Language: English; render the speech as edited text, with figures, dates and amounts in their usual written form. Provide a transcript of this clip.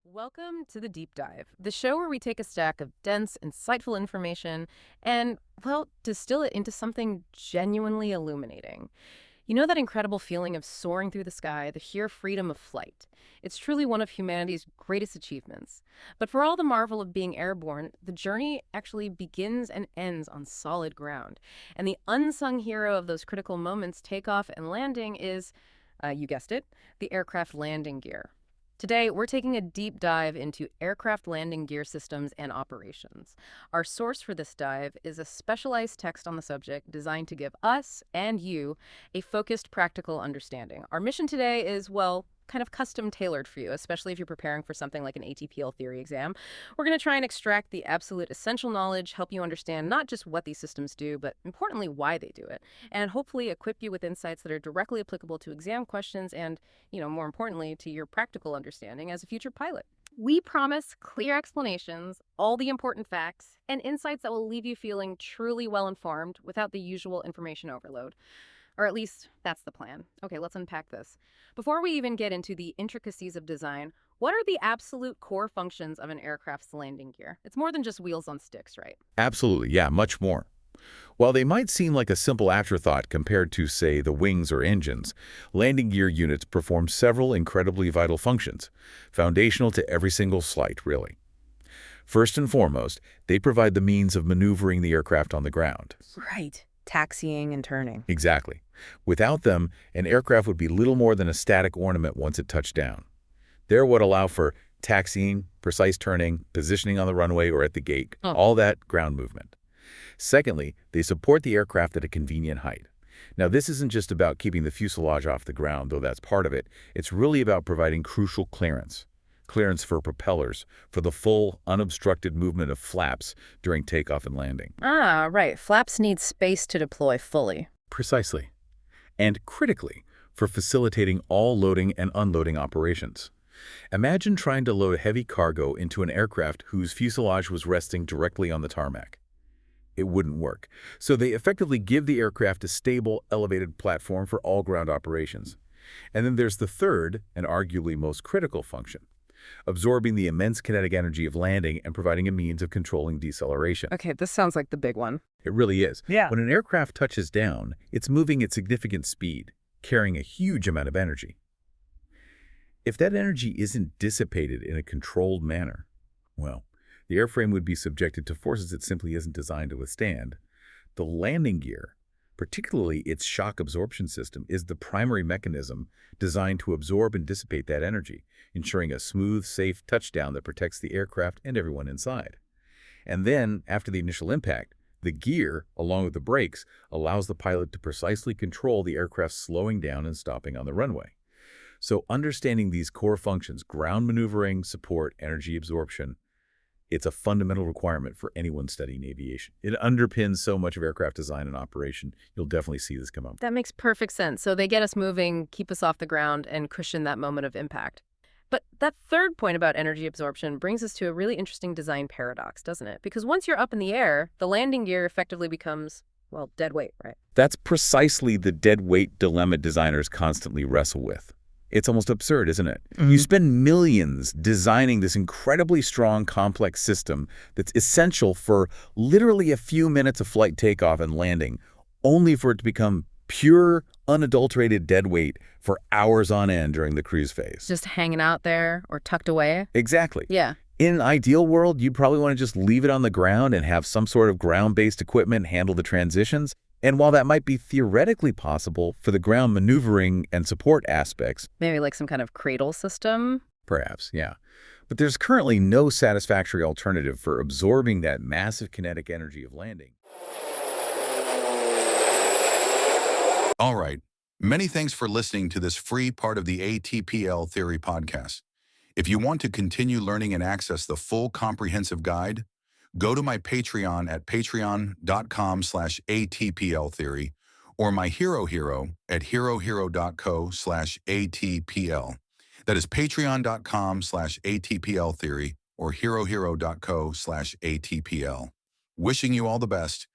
Welcome to the Deep Dive, the show where we take a stack of dense, insightful information and, well, distill it into something genuinely illuminating. You know that incredible feeling of soaring through the sky, the sheer freedom of flight? It's truly one of humanity's greatest achievements. But for all the marvel of being airborne, the journey actually begins and ends on solid ground. And the unsung hero of those critical moments, takeoff and landing, is, you guessed it, the aircraft landing gear. Today, we're taking a deep dive into aircraft landing gear systems and operations. Our source for this dive is a specialized text on the subject designed to give us and you a focused, practical understanding. Our mission today is, well, kind of custom tailored for you, especially if you're preparing for something like an ATPL theory exam. We're going to try and extract the absolute essential knowledge, help you understand not just what these systems do, but importantly, why they do it, and hopefully equip you with insights that are directly applicable to exam questions and, more importantly, to your practical understanding as a future pilot. We promise clear explanations, all the important facts, and insights that will leave you feeling truly well-informed without the usual information overload. Or at least, that's the plan. Okay, let's unpack this. Before we even get into the intricacies of design, what are the absolute core functions of an aircraft's landing gear? It's more than just wheels on sticks, right? Absolutely, yeah, much more. While they might seem like a simple afterthought compared to, say, the wings or engines, landing gear units perform several incredibly vital functions, foundational to every single flight, really. First and foremost, they provide the means of maneuvering the aircraft on the ground. Right. Taxiing and turning. Exactly. Without them, an aircraft would be little more than a static ornament once it touched down. They're what allow for taxiing, precise turning, positioning on the runway or at the gate, all that ground movement. Secondly, they support the aircraft at a convenient height. Now, this isn't just about keeping the fuselage off the ground, though that's part of it. It's really about providing crucial clearance. Clearance for propellers, for the full, unobstructed movement of flaps during takeoff and landing. Ah, right. Flaps need space to deploy fully. Precisely. And critically, for facilitating all loading and unloading operations. Imagine trying to load heavy cargo into an aircraft whose fuselage was resting directly on the tarmac. It wouldn't work. So they effectively give the aircraft a stable, elevated platform for all ground operations. And then there's the third, and arguably most critical function, absorbing the immense kinetic energy of landing and providing a means of controlling deceleration. Okay, this sounds like the big one. It really is. Yeah. When an aircraft touches down, it's moving at significant speed, carrying a huge amount of energy. If that energy isn't dissipated in a controlled manner, well, the airframe would be subjected to forces it simply isn't designed to withstand. The landing gear, particularly its shock absorption system, is the primary mechanism designed to absorb and dissipate that energy, ensuring a smooth, safe touchdown that protects the aircraft and everyone inside. And then, after the initial impact, the gear, along with the brakes, allows the pilot to precisely control the aircraft slowing down and stopping on the runway. So understanding these core functions, ground maneuvering, support, energy absorption, it's a fundamental requirement for anyone studying aviation. It underpins so much of aircraft design and operation. You'll definitely see this come up. That makes perfect sense. So they get us moving, keep us off the ground, and cushion that moment of impact. But that third point about energy absorption brings us to a really interesting design paradox, doesn't it? Because once you're up in the air, the landing gear effectively becomes, well, dead weight, right? That's precisely the dead weight dilemma designers constantly wrestle with. It's almost absurd, isn't it? You spend millions designing this incredibly strong, complex system that's essential for literally a few minutes of flight takeoff and landing, only for it to become pure, unadulterated dead weight for hours on end during the cruise phase. Just hanging out there or tucked away. Exactly. Yeah. In an ideal world, you'd probably want to just leave it on the ground and have some sort of ground-based equipment handle the transitions. And while that might be theoretically possible for the ground maneuvering and support aspects, Maybe like some kind of cradle system. perhaps, yeah. But there's currently no satisfactory alternative for absorbing that massive kinetic energy of landing. All right. Many thanks for listening to this free part of the ATPL Theory podcast. If you want to continue learning and access the full comprehensive guide, go to my Patreon at patreon.com/ATPLtheory or my Hero at herohero.co/ATPL. That is patreon.com/ATPLtheory or herohero.co/ATPL. Wishing you all the best.